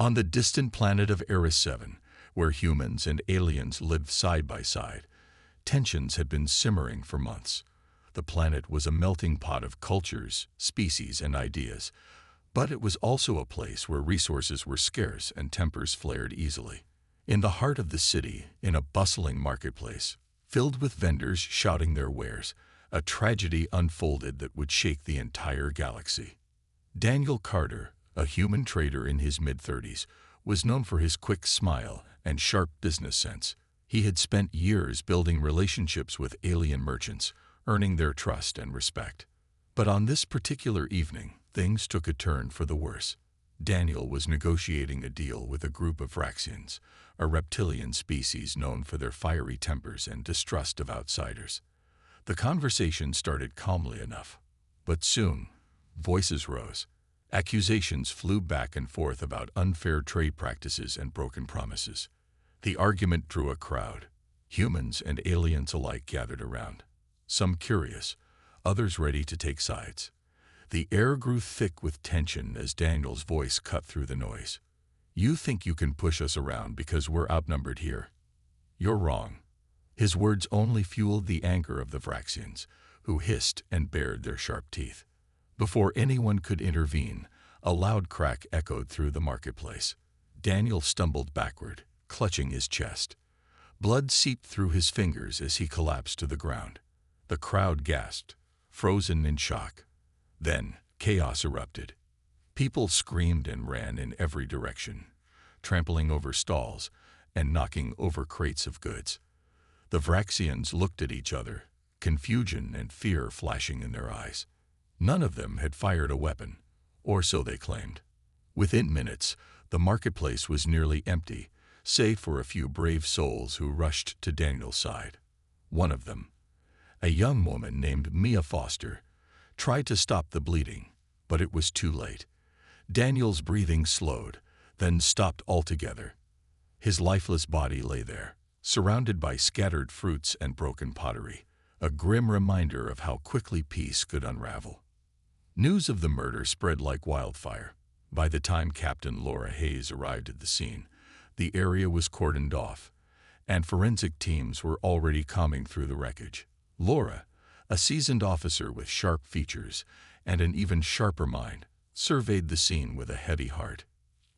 On the distant planet of Eris 7, where humans and aliens lived side by side, tensions had been simmering for months. The planet was a melting pot of cultures, species, and ideas, but it was also a place where resources were scarce and tempers flared easily. In the heart of the city, in a bustling marketplace, filled with vendors shouting their wares, a tragedy unfolded that would shake the entire galaxy. Daniel Carter, a human trader in his mid-30s, was known for his quick smile and sharp business sense. He had spent years building relationships with alien merchants, earning their trust and respect. But on this particular evening, things took a turn for the worse. Daniel was negotiating a deal with a group of Vraxians, a reptilian species known for their fiery tempers and distrust of outsiders. The conversation started calmly enough, but soon, voices rose. Accusations flew back and forth about unfair trade practices and broken promises. The argument drew a crowd. Humans and aliens alike gathered around, some curious, others ready to take sides. The air grew thick with tension as Daniel's voice cut through the noise. "You think you can push us around because we're outnumbered here? You're wrong." His words only fueled the anger of the Vraxians, who hissed and bared their sharp teeth. Before anyone could intervene, a loud crack echoed through the marketplace. Daniel stumbled backward, clutching his chest. Blood seeped through his fingers as he collapsed to the ground. The crowd gasped, frozen in shock. Then, chaos erupted. People screamed and ran in every direction, trampling over stalls and knocking over crates of goods. The Vraxians looked at each other, confusion and fear flashing in their eyes. None of them had fired a weapon, or so they claimed. Within minutes, the marketplace was nearly empty, save for a few brave souls who rushed to Daniel's side. One of them, a young woman named Mia Foster, tried to stop the bleeding, but it was too late. Daniel's breathing slowed, then stopped altogether. His lifeless body lay there, surrounded by scattered fruits and broken pottery, a grim reminder of how quickly peace could unravel. News of the murder spread like wildfire. By the time Captain Laura Hayes arrived at the scene, the area was cordoned off, and forensic teams were already combing through the wreckage. Laura, a seasoned officer with sharp features and an even sharper mind, surveyed the scene with a heavy heart.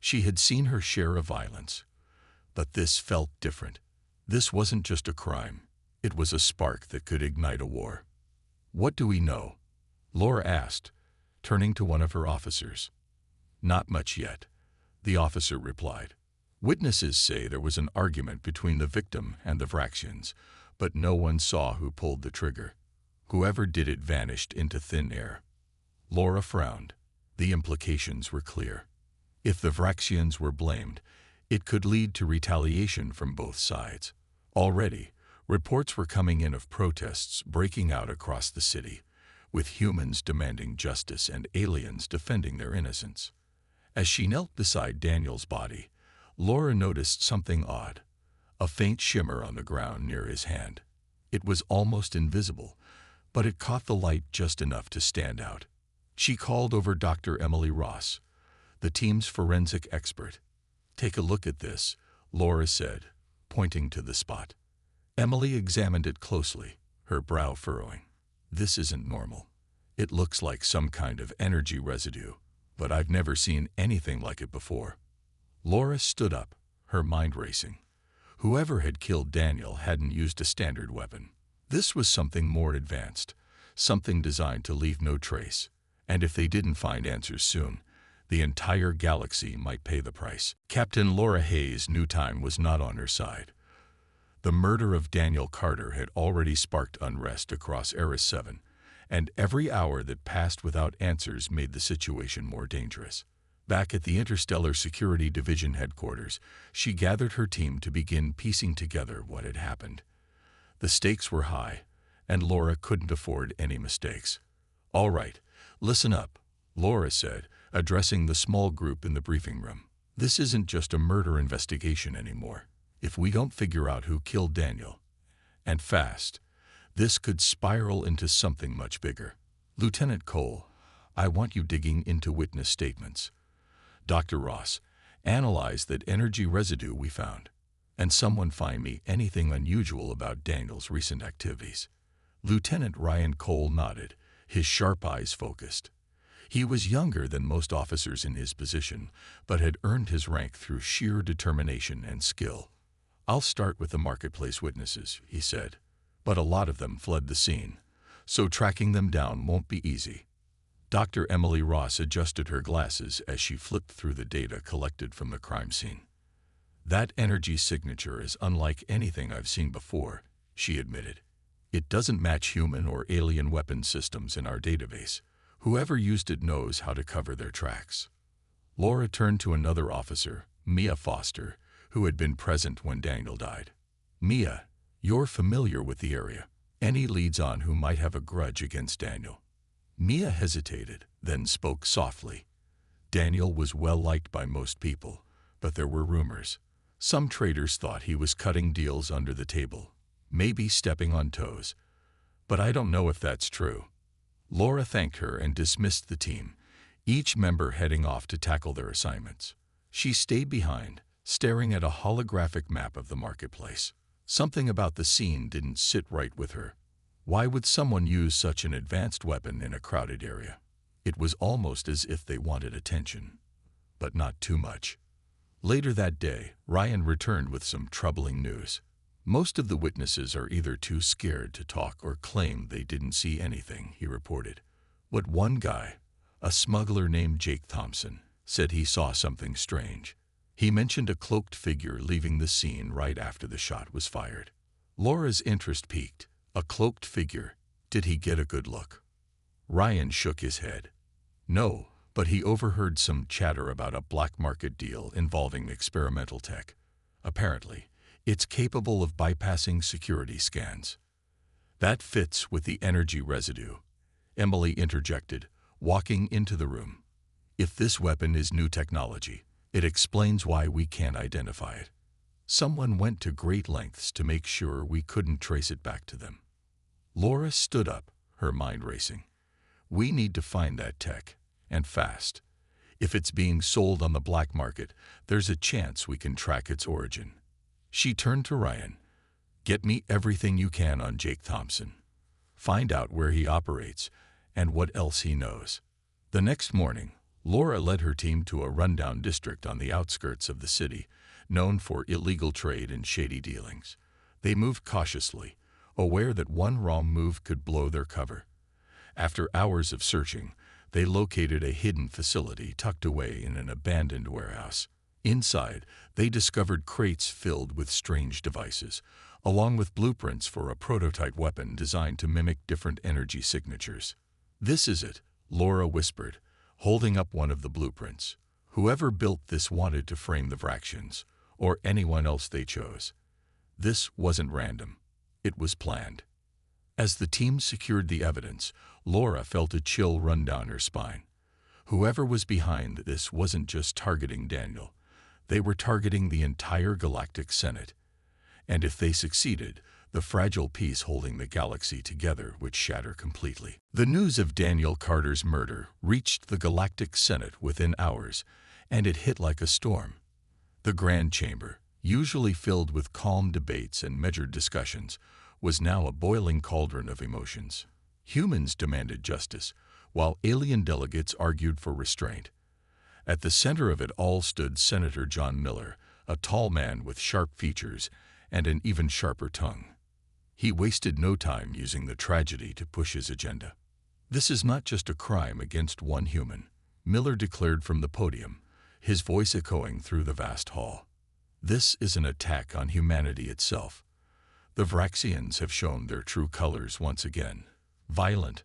She had seen her share of violence, but this felt different. This wasn't just a crime. It was a spark that could ignite a war. "What do we know?" Laura asked, turning to one of her officers. "Not much yet," the officer replied. "Witnesses say there was an argument between the victim and the Vraxians, but no one saw who pulled the trigger. Whoever did it vanished into thin air." Laura frowned. The implications were clear. If the Vraxians were blamed, it could lead to retaliation from both sides. Already, reports were coming in of protests breaking out across the city, with humans demanding justice and aliens defending their innocence. As she knelt beside Daniel's body, Laura noticed something odd, a faint shimmer on the ground near his hand. It was almost invisible, but it caught the light just enough to stand out. She called over Dr. Emily Ross, the team's forensic expert. "Take a look at this," Laura said, pointing to the spot. Emily examined it closely, her brow furrowing. "This isn't normal. It looks like some kind of energy residue, but I've never seen anything like it before." Laura stood up, her mind racing. Whoever had killed Daniel hadn't used a standard weapon. This was something more advanced, something designed to leave no trace, and if they didn't find answers soon, the entire galaxy might pay the price. Captain Laura Hayes knew time was not on her side. The murder of Daniel Carter had already sparked unrest across Eris 7, and every hour that passed without answers made the situation more dangerous. Back at the Interstellar Security Division headquarters, she gathered her team to begin piecing together what had happened. The stakes were high, and Laura couldn't afford any mistakes. "All right, listen up," Laura said, addressing the small group in the briefing room. "This isn't just a murder investigation anymore. If we don't figure out who killed Daniel, and fast, this could spiral into something much bigger. Lieutenant Cole, I want you digging into witness statements. Dr. Ross, Analyze that energy residue we found. And someone find me anything unusual about Daniel's recent activities." Lieutenant Ryan Cole nodded, his sharp eyes focused. He was younger than most officers in his position, but had earned his rank through sheer determination and skill. "I'll start with the marketplace witnesses," he said. "But a lot of them fled the scene, so tracking them down won't be easy." Dr. Emily Ross adjusted her glasses as she flipped through the data collected from the crime scene. "That energy signature is unlike anything I've seen before," she admitted. "It doesn't match human or alien weapon systems in our database. Whoever used it knows how to cover their tracks." Laura turned to another officer, Mia Foster, who had been present when Daniel died. "Mia, you're familiar with the area. Any leads on who might have a grudge against Daniel?" Mia hesitated, then spoke softly. Daniel was well-liked by most people, but there were rumors. Some traders thought he was cutting deals under the table, maybe stepping on toes. But I don't know if that's true. Laura thanked her and dismissed the team, each member heading off to tackle their assignments. She stayed behind, staring at a holographic map of the marketplace. Something about the scene didn't sit right with her. Why would someone use such an advanced weapon in a crowded area? It was almost as if they wanted attention, but not too much. Later that day, Ryan returned with some troubling news. "Most of the witnesses are either too scared to talk or claim they didn't see anything," he reported. But one guy, a smuggler named Jake Thompson, said he saw something strange. He mentioned a cloaked figure leaving the scene right after the shot was fired. Laura's interest peaked. A cloaked figure. Did he get a good look? Ryan shook his head. "No, but he overheard some chatter about a black market deal involving experimental tech. Apparently, it's capable of bypassing security scans." "That fits with the energy residue," Emily interjected, walking into the room. "If this weapon is new technology, it explains why we can't identify it. Someone went to great lengths to make sure we couldn't trace it back to them." Laura stood up, her mind racing. "We need to find that tech, and fast. If it's being sold on the black market, there's a chance we can track its origin." She turned to Ryan. "Get me everything you can on Jake Thompson. Find out where he operates and what else he knows." The next morning, Laura led her team to a rundown district on the outskirts of the city, known for illegal trade and shady dealings. They moved cautiously, aware that one wrong move could blow their cover. After hours of searching, they located a hidden facility tucked away in an abandoned warehouse. Inside, they discovered crates filled with strange devices, along with blueprints for a prototype weapon designed to mimic different energy signatures. "This is it," Laura whispered, holding up one of the blueprints. "Whoever built this wanted to frame the Vraxians, or anyone else they chose. This wasn't random. It was planned." As the team secured the evidence, Laura felt a chill run down her spine. Whoever was behind this wasn't just targeting Daniel. They were targeting the entire Galactic Senate. And if they succeeded, the fragile piece holding the galaxy together would shatter completely. The news of Daniel Carter's murder reached the Galactic Senate within hours, and it hit like a storm. The Grand Chamber, usually filled with calm debates and measured discussions, was now a boiling cauldron of emotions. Humans demanded justice, while alien delegates argued for restraint. At the center of it all stood Senator John Miller, a tall man with sharp features and an even sharper tongue. He wasted no time using the tragedy to push his agenda. "This is not just a crime against one human," Miller declared from the podium, his voice echoing through the vast hall. "This is an attack on humanity itself. The Vraxians have shown their true colors once again: violent,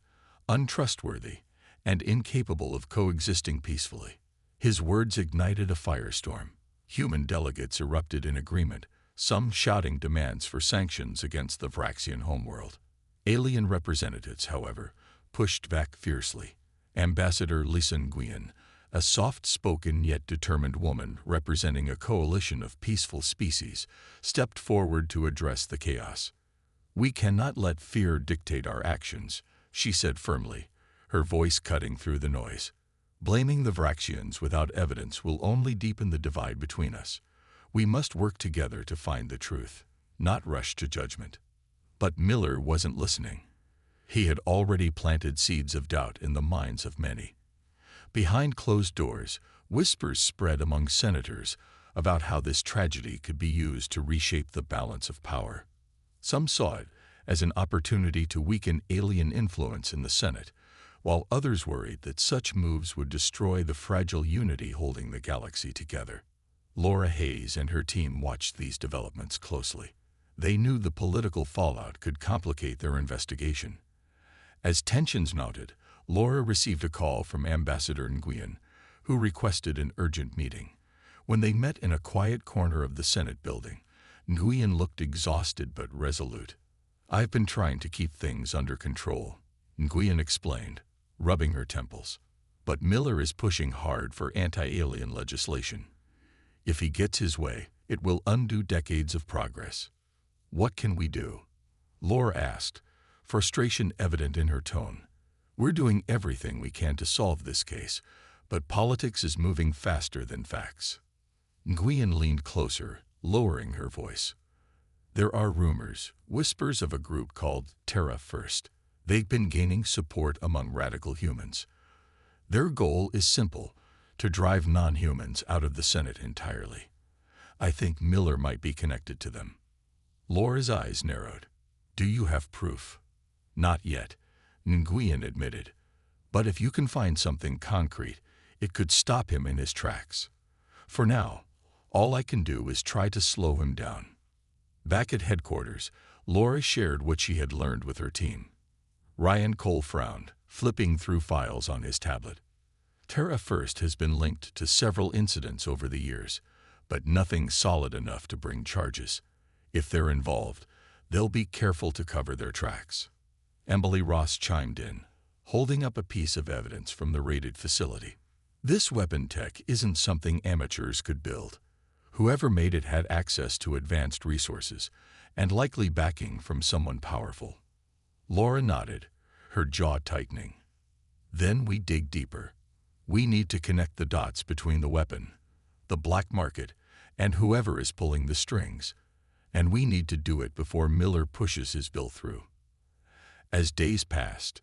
untrustworthy, and incapable of coexisting peacefully." His words ignited a firestorm. Human delegates erupted in agreement, some shouting demands for sanctions against the Vraxian homeworld. Alien representatives, however, pushed back fiercely. Ambassador Lisa Nguyen, a soft-spoken yet determined woman representing a coalition of peaceful species, stepped forward to address the chaos. "We cannot let fear dictate our actions," she said firmly, her voice cutting through the noise. Blaming the Vraxians without evidence will only deepen the divide between us. We must work together to find the truth, not rush to judgment. But Miller wasn't listening. He had already planted seeds of doubt in the minds of many. Behind closed doors, whispers spread among senators about how this tragedy could be used to reshape the balance of power. Some saw it as an opportunity to weaken alien influence in the Senate, while others worried that such moves would destroy the fragile unity holding the galaxy together. Laura Hayes and her team watched these developments closely. They knew the political fallout could complicate their investigation. As tensions mounted, Laura received a call from Ambassador Nguyen, who requested an urgent meeting. When they met in a quiet corner of the Senate building, Nguyen looked exhausted but resolute. "I've been trying to keep things under control," Nguyen explained, rubbing her temples. "But Miller is pushing hard for anti-alien legislation. If he gets his way, it will undo decades of progress." "What can we do?" Laura asked, frustration evident in her tone. "We're doing everything we can to solve this case, but politics is moving faster than facts." Nguyen leaned closer, lowering her voice. "There are rumors, whispers of a group called Terra First. They've been gaining support among radical humans. Their goal is simple, to drive non-humans out of the Senate entirely. I think Miller might be connected to them." Laura's eyes narrowed. "Do you have proof?" "Not yet," Nguyen admitted. "But if you can find something concrete, it could stop him in his tracks. For now, all I can do is try to slow him down." Back at headquarters, Laura shared what she had learned with her team. Ryan Cole frowned, flipping through files on his tablet. Terra First has been linked to several incidents over the years, but nothing solid enough to bring charges. If they're involved, they'll be careful to cover their tracks. Emily Ross chimed in, holding up a piece of evidence from the raided facility. "This weapon tech isn't something amateurs could build. Whoever made it had access to advanced resources, and likely backing from someone powerful." Laura nodded, her jaw tightening. "Then we dig deeper. We need to connect the dots between the weapon, the black market, and whoever is pulling the strings. And we need to do it before Miller pushes his bill through." As days passed,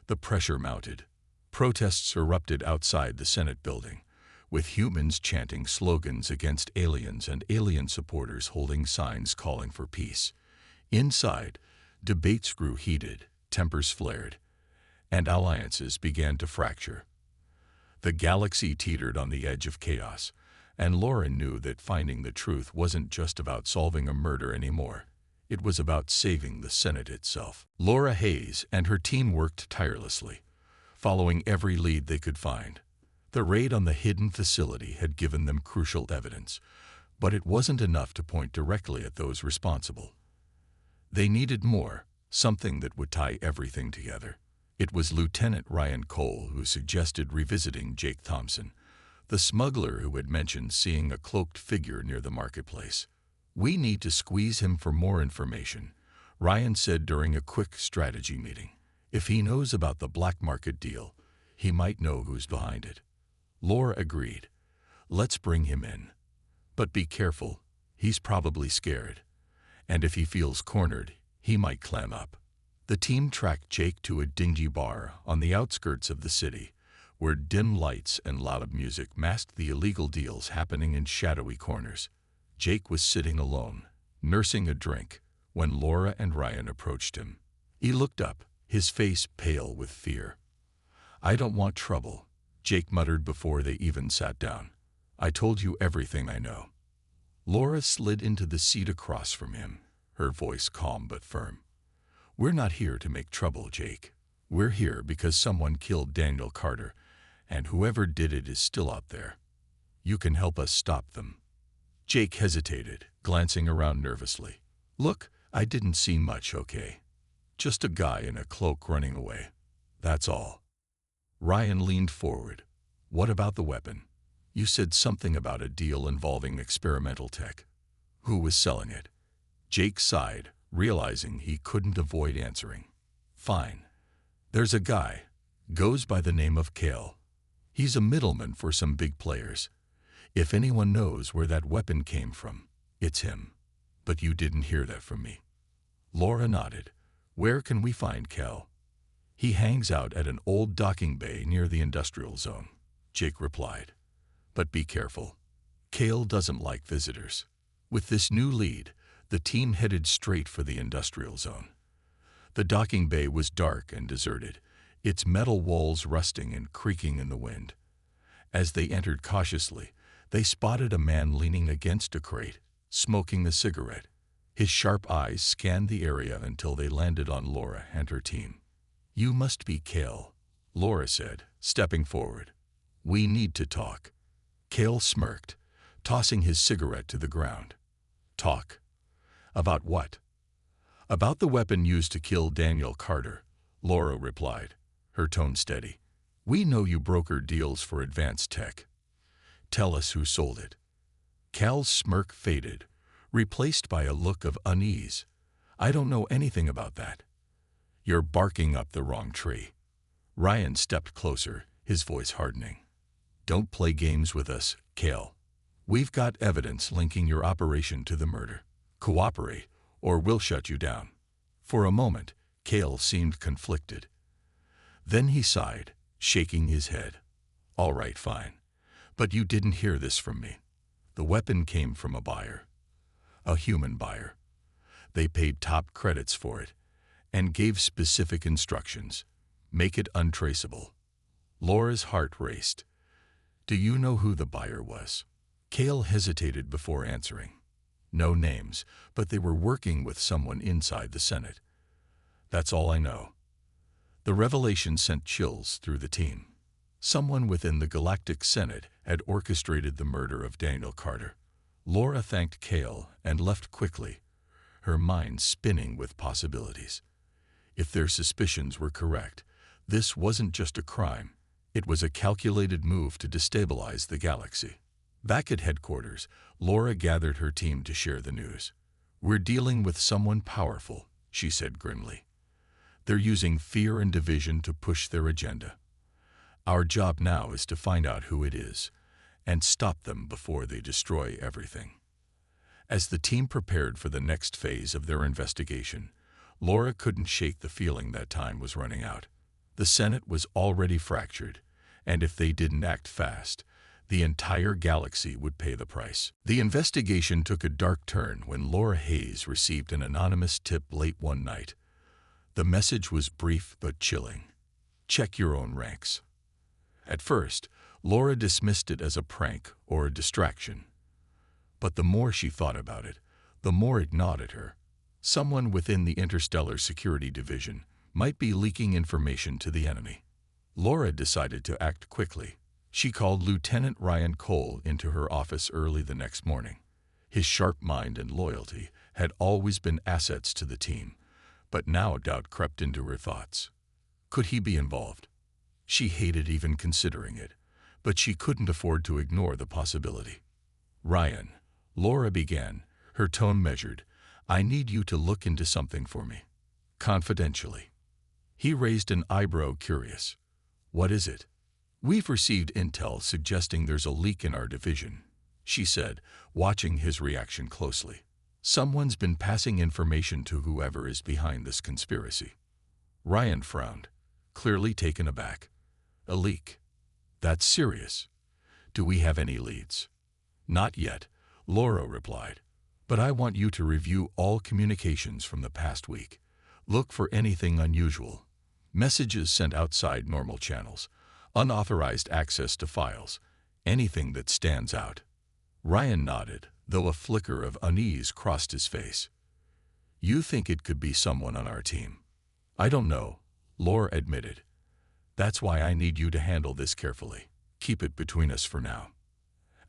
the pressure mounted. Protests erupted outside the Senate building, with humans chanting slogans against aliens and alien supporters holding signs calling for peace. Inside, debates grew heated, tempers flared, and alliances began to fracture. The galaxy teetered on the edge of chaos, and Laura knew that finding the truth wasn't just about solving a murder anymore. It was about saving the Senate itself. Laura Hayes and her team worked tirelessly, following every lead they could find. The raid on the hidden facility had given them crucial evidence, but it wasn't enough to point directly at those responsible. They needed more, something that would tie everything together. It was Lieutenant Ryan Cole who suggested revisiting Jake Thompson, the smuggler who had mentioned seeing a cloaked figure near the marketplace. "We need to squeeze him for more information," Ryan said during a quick strategy meeting. "If he knows about the black market deal, he might know who's behind it." Laura agreed. "Let's bring him in. But be careful, he's probably scared. And if he feels cornered, he might clam up." The team tracked Jake to a dingy bar on the outskirts of the city, where dim lights and loud music masked the illegal deals happening in shadowy corners. Jake was sitting alone, nursing a drink, when Laura and Ryan approached him. He looked up, his face pale with fear. "I don't want trouble," Jake muttered before they even sat down. "I told you everything I know." Laura slid into the seat across from him, her voice calm but firm. "We're not here to make trouble, Jake. We're here because someone killed Daniel Carter, and whoever did it is still out there. You can help us stop them." Jake hesitated, glancing around nervously. "Look, I didn't see much, okay? Just a guy in a cloak running away. That's all." Ryan leaned forward. "What about the weapon? You said something about a deal involving experimental tech. Who was selling it?" Jake sighed, realizing he couldn't avoid answering. "Fine. There's a guy. Goes by the name of Kale. He's a middleman for some big players. If anyone knows where that weapon came from, it's him. But you didn't hear that from me. Laura nodded. Where can we find Cal? He hangs out at an old docking bay near the industrial zone, Jake replied. But be careful. Cale doesn't like visitors. With this new lead, the team headed straight for the industrial zone. The docking bay was dark and deserted, its metal walls rusting and creaking in the wind. As they entered cautiously, they spotted a man leaning against a crate, smoking a cigarette. His sharp eyes scanned the area until they landed on Laura and her team. You must be Cale, Laura said, stepping forward. We need to talk. Cale smirked, tossing his cigarette to the ground. Talk? About what? About the weapon used to kill Daniel Carter, Laura replied, her tone steady. We know you broker deals for advanced tech. Tell us who sold it. Cal's smirk faded, replaced by a look of unease. I don't know anything about that. You're barking up the wrong tree. Ryan stepped closer, his voice hardening. Don't play games with us, Cale. We've got evidence linking your operation to the murder. Cooperate, or we'll shut you down. For a moment, Cale seemed conflicted. Then he sighed, shaking his head. All right, fine. But you didn't hear this from me. The weapon came from a buyer. A human buyer. They paid top credits for it, and gave specific instructions. Make it untraceable. Laura's heart raced. Do you know who the buyer was? Cale hesitated before answering. No names, but they were working with someone inside the Senate. That's all I know. The revelation sent chills through the team. Someone within the Galactic Senate had orchestrated the murder of Daniel Carter. Laura thanked Cale and left quickly, her mind spinning with possibilities. If their suspicions were correct, this wasn't just a crime. It was a calculated move to destabilize the galaxy. Back at headquarters, Laura gathered her team to share the news. We're dealing with someone powerful, she said grimly. They're using fear and division to push their agenda. Our job now is to find out who it is and stop them before they destroy everything. As the team prepared for the next phase of their investigation, Laura couldn't shake the feeling that time was running out. The Senate was already fractured, and if they didn't act fast, the entire galaxy would pay the price. The investigation took a dark turn when Laura Hayes received an anonymous tip late one night. The message was brief but chilling. Check your own ranks. At first, Laura dismissed it as a prank or a distraction. But the more she thought about it, the more it gnawed at her. Someone within the Interstellar Security Division might be leaking information to the enemy. Laura decided to act quickly. She called Lieutenant Ryan Cole into her office early the next morning. His sharp mind and loyalty had always been assets to the team, but now doubt crept into her thoughts. Could he be involved? She hated even considering it, but she couldn't afford to ignore the possibility. Ryan, Laura began, her tone measured, I need you to look into something for me. Confidentially. He raised an eyebrow, curious. What is it? We've received intel suggesting there's a leak in our division, she said, watching his reaction closely. Someone's been passing information to whoever is behind this conspiracy. Ryan frowned, clearly taken aback. A leak? That's serious. Do we have any leads? Not yet, Laura replied. But I want you to review all communications from the past week. Look for anything unusual. Messages sent outside normal channels, unauthorized access to files, anything that stands out. Ryan nodded, though a flicker of unease crossed his face. You think it could be someone on our team? I don't know, Laura admitted. That's why I need you to handle this carefully. Keep it between us for now.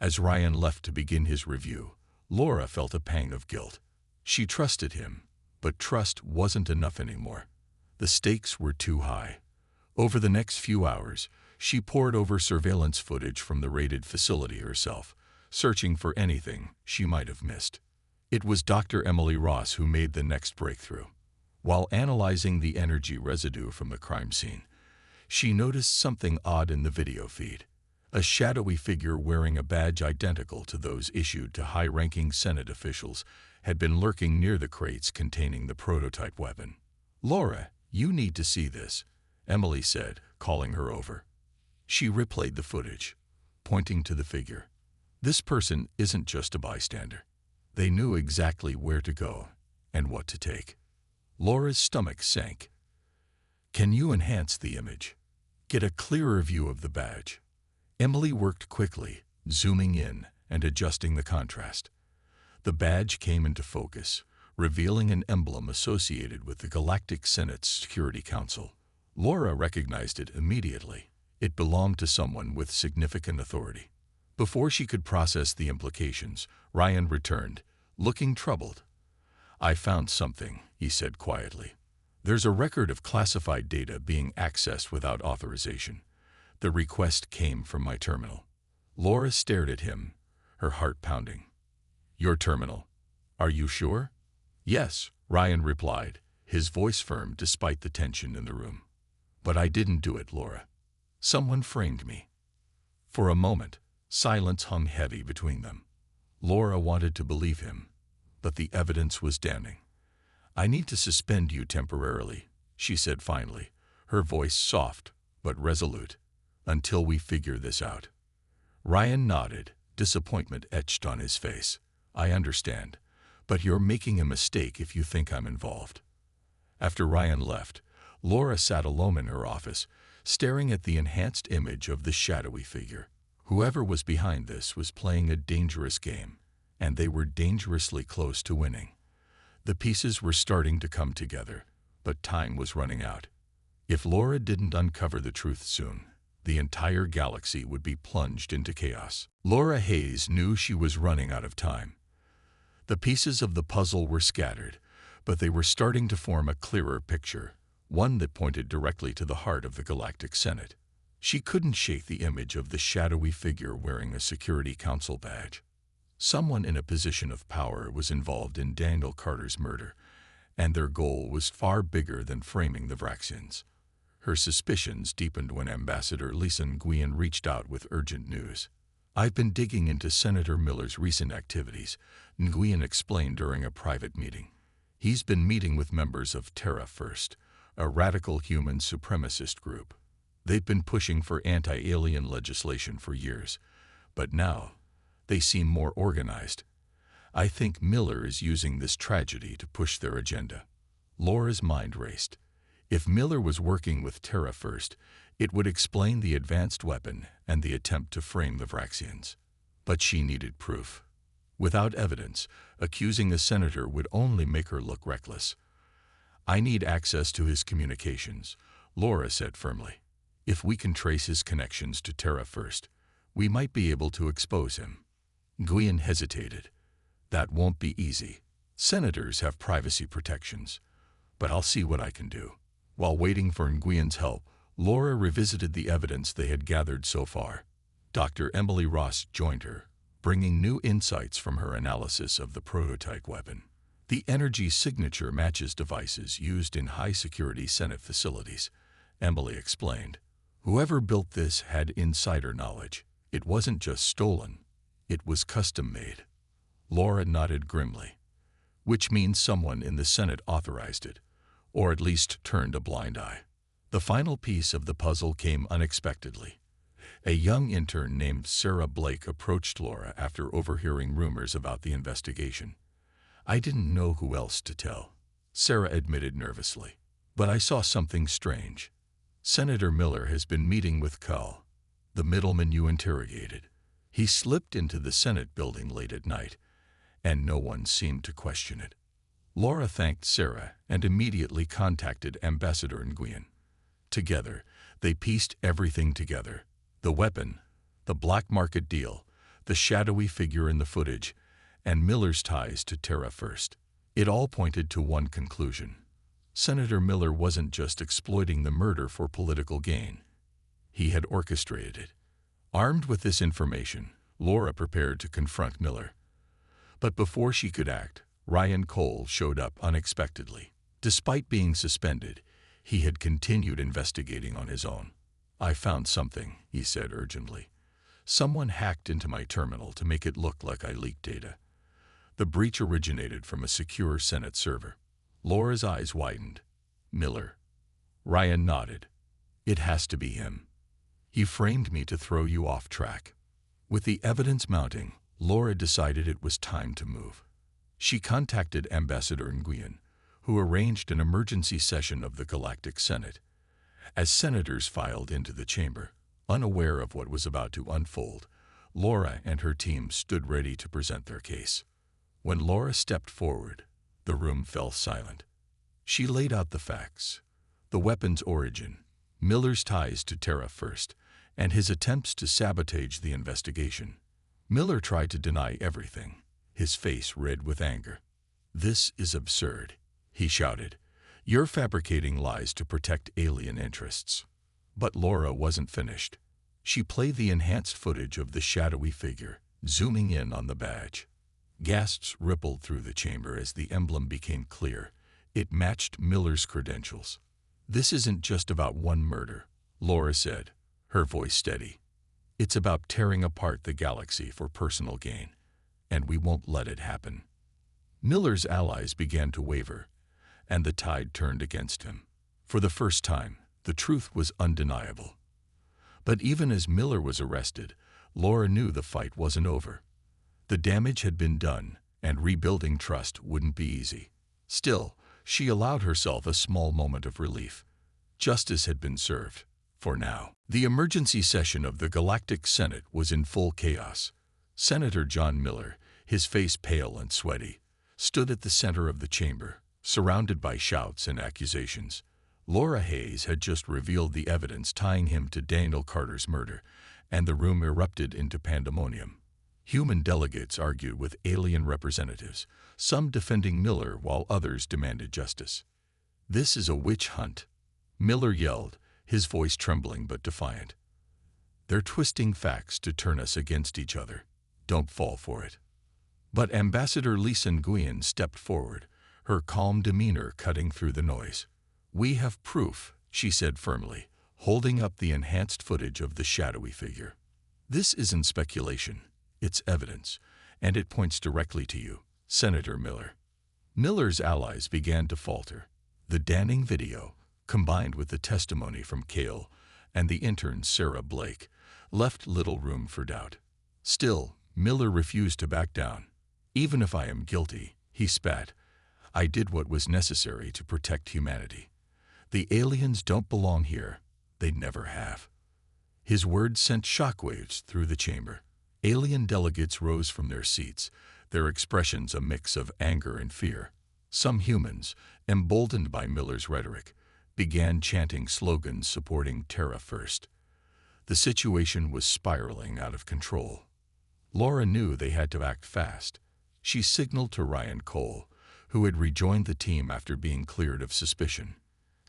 As Ryan left to begin his review, Laura felt a pang of guilt. She trusted him, but trust wasn't enough anymore. The stakes were too high. Over the next few hours, she pored over surveillance footage from the raided facility herself, searching for anything she might have missed. It was Dr. Emily Ross who made the next breakthrough. While analyzing the energy residue from the crime scene, she noticed something odd in the video feed. A shadowy figure wearing a badge identical to those issued to high-ranking Senate officials had been lurking near the crates containing the prototype weapon. "Laura, you need to see this," Emily said, calling her over. She replayed the footage, pointing to the figure. This person isn't just a bystander. They knew exactly where to go and what to take. Laura's stomach sank. "Can you enhance the image? Get a clearer view of the badge?" Emily worked quickly, zooming in and adjusting the contrast. The badge came into focus, revealing an emblem associated with the Galactic Senate's Security Council. Laura recognized it immediately. It belonged to someone with significant authority. Before she could process the implications, Ryan returned, looking troubled. "I found something," he said quietly. "There's a record of classified data being accessed without authorization. The request came from my terminal." Laura stared at him, her heart pounding. "Your terminal? Are you sure?" "Yes," Ryan replied, his voice firm despite the tension in the room. "But I didn't do it, Laura. Someone framed me." For a moment, silence hung heavy between them. Laura wanted to believe him, but the evidence was damning. "I need to suspend you temporarily," she said finally, her voice soft but resolute, "until we figure this out." Ryan nodded, disappointment etched on his face. "I understand, but you're making a mistake if you think I'm involved." After Ryan left, Laura sat alone in her office, staring at the enhanced image of the shadowy figure. Whoever was behind this was playing a dangerous game, and they were dangerously close to winning. The pieces were starting to come together, but time was running out. If Laura didn't uncover the truth soon, the entire galaxy would be plunged into chaos. Laura Hayes knew she was running out of time. The pieces of the puzzle were scattered, but they were starting to form a clearer picture, one that pointed directly to the heart of the Galactic Senate. She couldn't shake the image of the shadowy figure wearing a Security Council badge. Someone in a position of power was involved in Daniel Carter's murder, and their goal was far bigger than framing the Vraxians. Her suspicions deepened when Ambassador Lisa Nguyen reached out with urgent news. "I've been digging into Senator Miller's recent activities," Nguyen explained during a private meeting. "He's been meeting with members of Terra First, a radical human supremacist group. They've been pushing for anti-alien legislation for years, but now they seem more organized. I think Miller is using this tragedy to push their agenda." Laura's mind raced. If Miller was working with Terra First, it would explain the advanced weapon and the attempt to frame the Vraxians. But she needed proof. Without evidence, accusing a senator would only make her look reckless. "I need access to his communications," Laura said firmly. "If we can trace his connections to Terra First, we might be able to expose him." Nguyen hesitated. "That won't be easy. Senators have privacy protections, but I'll see what I can do." While waiting for Nguyen's help, Laura revisited the evidence they had gathered so far. Dr. Emily Ross joined her, bringing new insights from her analysis of the prototype weapon. "The energy signature matches devices used in high-security Senate facilities," Emily explained. "Whoever built this had insider knowledge. It wasn't just stolen, it was custom-made." Laura nodded grimly. "Which means someone in the Senate authorized it, or at least turned a blind eye." The final piece of the puzzle came unexpectedly. A young intern named Sarah Blake approached Laura after overhearing rumors about the investigation. "I didn't know who else to tell," Sarah admitted nervously. "But I saw something strange. Senator Miller has been meeting with Cull, the middleman you interrogated. He slipped into the Senate building late at night, and no one seemed to question it." Laura thanked Sarah and immediately contacted Ambassador Nguyen. Together, they pieced everything together: the weapon, the black market deal, the shadowy figure in the footage, and Miller's ties to Terra First. It all pointed to one conclusion. Senator Miller wasn't just exploiting the murder for political gain. He had orchestrated it. Armed with this information, Laura prepared to confront Miller. But before she could act, Ryan Cole showed up unexpectedly. Despite being suspended, he had continued investigating on his own. "I found something," he said urgently. Someone hacked into my terminal to make it look like I leaked data. The breach originated from a secure Senate server. Laura's eyes widened. Miller. Ryan nodded. It has to be him. He framed me to throw you off track. With the evidence mounting, Laura decided it was time to move. She contacted Ambassador Nguyen, who arranged an emergency session of the Galactic Senate. As senators filed into the chamber, unaware of what was about to unfold, Laura and her team stood ready to present their case. When Laura stepped forward, the room fell silent. She laid out the facts: the weapon's origin, Miller's ties to Terra First, and his attempts to sabotage the investigation. Miller tried to deny everything, his face red with anger. "This is absurd," he shouted. "You're fabricating lies to protect alien interests." But Laura wasn't finished. She played the enhanced footage of the shadowy figure, zooming in on the badge. Gasps rippled through the chamber as the emblem became clear. It matched Miller's credentials. "This isn't just about one murder," Laura said, her voice steady. "It's about tearing apart the galaxy for personal gain, and we won't let it happen." Miller's allies began to waver, and the tide turned against him. For the first time, the truth was undeniable. But even as Miller was arrested, Laura knew the fight wasn't over. The damage had been done, and rebuilding trust wouldn't be easy. Still, she allowed herself a small moment of relief. Justice had been served, for now. The emergency session of the Galactic Senate was in full chaos. Senator John Miller, his face pale and sweaty, stood at the center of the chamber, surrounded by shouts and accusations. Laura Hayes had just revealed the evidence tying him to Daniel Carter's murder, and the room erupted into pandemonium. Human delegates argued with alien representatives, some defending Miller while others demanded justice. "This is a witch hunt," Miller yelled, his voice trembling but defiant. "They're twisting facts to turn us against each other. Don't fall for it." But Ambassador Lisa Nguyen stepped forward, her calm demeanor cutting through the noise. "We have proof," she said firmly, holding up the enhanced footage of the shadowy figure. "This isn't speculation. It's evidence, and it points directly to you, Senator Miller." Miller's allies began to falter. The damning video, combined with the testimony from Cale and the intern Sarah Blake, left little room for doubt. Still, Miller refused to back down. "Even if I am guilty," he spat, "I did what was necessary to protect humanity. The aliens don't belong here. They never have." His words sent shockwaves through the chamber. Alien delegates rose from their seats, their expressions a mix of anger and fear. Some humans, emboldened by Miller's rhetoric, began chanting slogans supporting Terra First. The situation was spiraling out of control. Laura knew they had to act fast. She signaled to Ryan Cole, who had rejoined the team after being cleared of suspicion.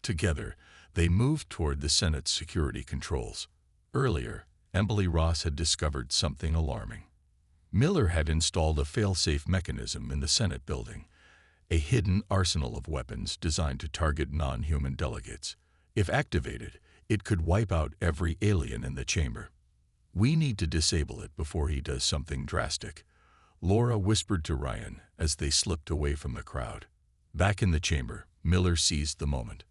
Together, they moved toward the Senate's security controls. Earlier, Emily Ross had discovered something alarming. Miller had installed a fail-safe mechanism in the Senate building, a hidden arsenal of weapons designed to target non-human delegates. If activated, it could wipe out every alien in the chamber. "We need to disable it before he does something drastic," Laura whispered to Ryan as they slipped away from the crowd. Back in the chamber, Miller seized the moment.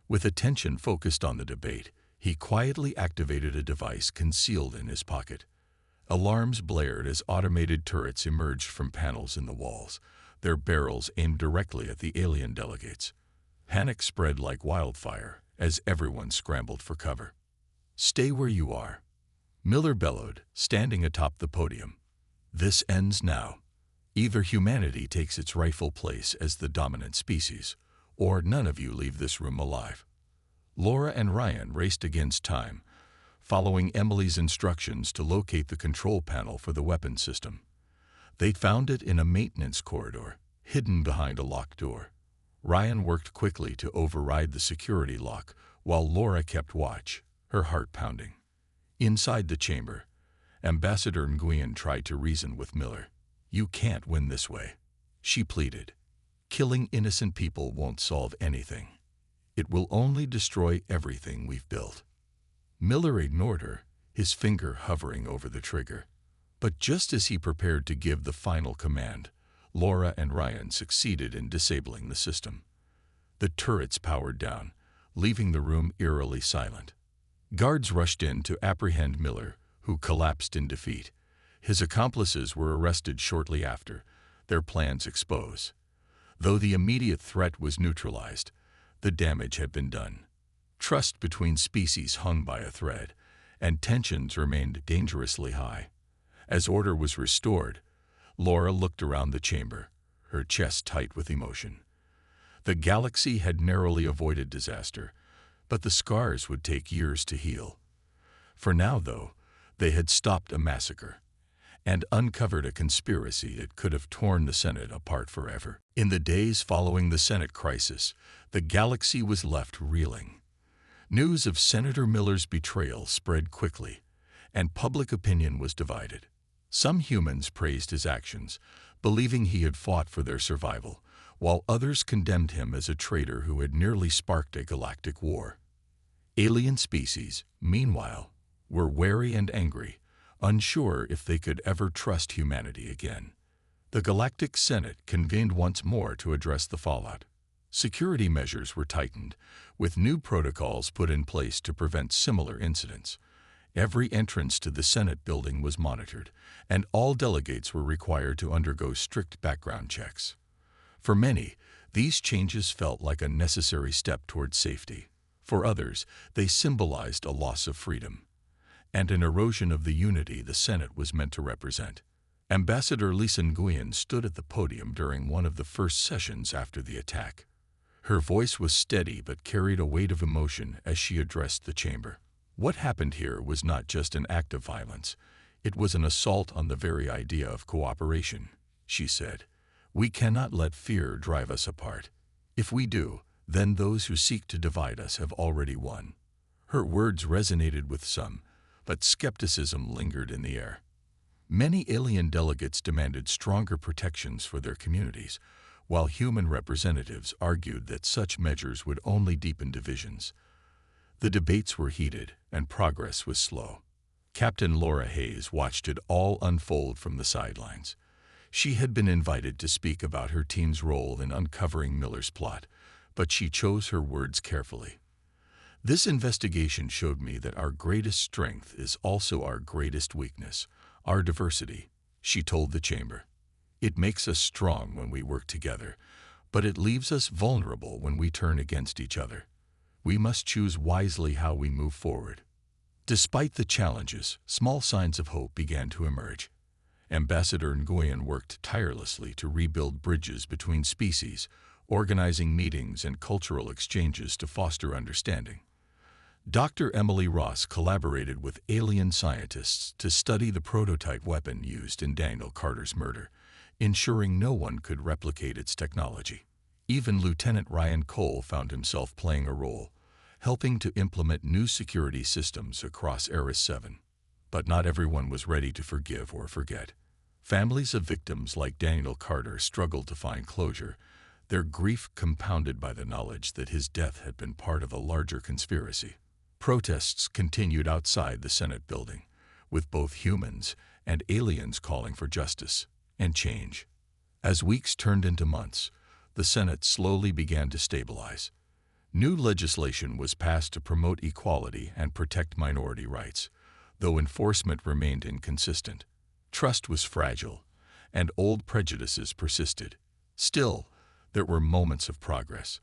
With attention focused on the debate, he quietly activated a device concealed in his pocket. Alarms blared as automated turrets emerged from panels in the walls, their barrels aimed directly at the alien delegates. Panic spread like wildfire as everyone scrambled for cover. "Stay where you are," Miller bellowed, standing atop the podium. "This ends now. Either humanity takes its rightful place as the dominant species, or none of you leave this room alive." Laura and Ryan raced against time, following Emily's instructions to locate the control panel for the weapon system. They found it in a maintenance corridor, hidden behind a locked door. Ryan worked quickly to override the security lock, while Laura kept watch, her heart pounding. Inside the chamber, Ambassador Nguyen tried to reason with Miller. "You can't win this way," she pleaded. "Killing innocent people won't solve anything. It will only destroy everything we've built." Miller ignored her, his finger hovering over the trigger. But just as he prepared to give the final command, Laura and Ryan succeeded in disabling the system. The turrets powered down, leaving the room eerily silent. Guards rushed in to apprehend Miller, who collapsed in defeat. His accomplices were arrested shortly after, their plans exposed. Though the immediate threat was neutralized, the damage had been done. Trust between species hung by a thread, and tensions remained dangerously high. As order was restored, Laura looked around the chamber, her chest tight with emotion. The galaxy had narrowly avoided disaster, but the scars would take years to heal. For now, though, they had stopped a massacre and uncovered a conspiracy that could have torn the Senate apart forever. In the days following the Senate crisis, the galaxy was left reeling. News of Senator Miller's betrayal spread quickly, and public opinion was divided. Some humans praised his actions, believing he had fought for their survival, while others condemned him as a traitor who had nearly sparked a galactic war. Alien species, meanwhile, were wary and angry, unsure if they could ever trust humanity again. The Galactic Senate convened once more to address the fallout. Security measures were tightened, with new protocols put in place to prevent similar incidents. Every entrance to the Senate building was monitored, and all delegates were required to undergo strict background checks. For many, these changes felt like a necessary step toward safety. For others, they symbolized a loss of freedom and an erosion of the unity the Senate was meant to represent. Ambassador Lisa Nguyen stood at the podium during one of the first sessions after the attack. Her voice was steady but carried a weight of emotion as she addressed the chamber. What happened here was not just an act of violence. It was an assault on the very idea of cooperation, she said. We cannot let fear drive us apart. If we do, then those who seek to divide us have already won. Her words resonated with some, but skepticism lingered in the air. Many alien delegates demanded stronger protections for their communities, while human representatives argued that such measures would only deepen divisions. The debates were heated, and progress was slow. Captain Laura Hayes watched it all unfold from the sidelines. She had been invited to speak about her team's role in uncovering Miller's plot, but she chose her words carefully. This investigation showed me that our greatest strength is also our greatest weakness, our diversity, she told the chamber. It makes us strong when we work together, but it leaves us vulnerable when we turn against each other. We must choose wisely how we move forward. Despite the challenges, small signs of hope began to emerge. Ambassador Nguyen worked tirelessly to rebuild bridges between species, organizing meetings and cultural exchanges to foster understanding. Dr. Emily Ross collaborated with alien scientists to study the prototype weapon used in Daniel Carter's murder, ensuring no one could replicate its technology. Even Lieutenant Ryan Cole found himself playing a role, helping to implement new security systems across Eris 7. But not everyone was ready to forgive or forget. Families of victims like Daniel Carter struggled to find closure, their grief compounded by the knowledge that his death had been part of a larger conspiracy. Protests continued outside the Senate building, with both humans and aliens calling for justice and change. As weeks turned into months, the Senate slowly began to stabilize. New legislation was passed to promote equality and protect minority rights, though enforcement remained inconsistent. Trust was fragile, and old prejudices persisted. Still, there were moments of progress.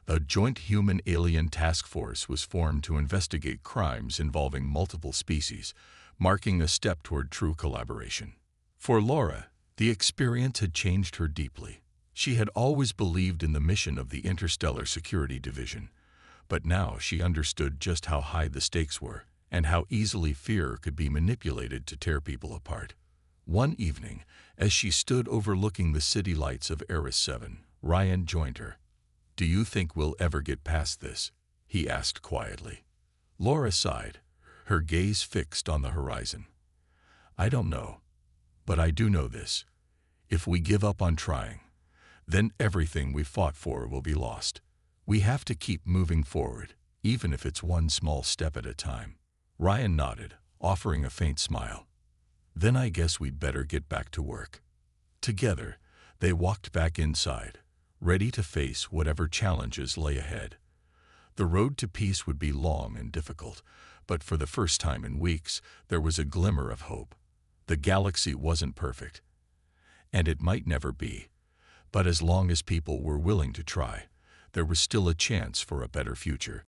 The Joint Human-Alien Task Force was formed to investigate crimes involving multiple species, marking a step toward true collaboration. For Laura, the experience had changed her deeply. She had always believed in the mission of the Interstellar Security Division, but now she understood just how high the stakes were and how easily fear could be manipulated to tear people apart. One evening, as she stood overlooking the city lights of Eris 7, Ryan joined her. "Do you think we'll ever get past this?" he asked quietly. Laura sighed, her gaze fixed on the horizon. "I don't know, but I do know this. If we give up on trying, then everything we fought for will be lost. We have to keep moving forward, even if it's one small step at a time." Ryan nodded, offering a faint smile. "Then I guess we'd better get back to work." Together, they walked back inside, ready to face whatever challenges lay ahead. The road to peace would be long and difficult, but for the first time in weeks, there was a glimmer of hope. The galaxy wasn't perfect, and it might never be, but as long as people were willing to try, there was still a chance for a better future.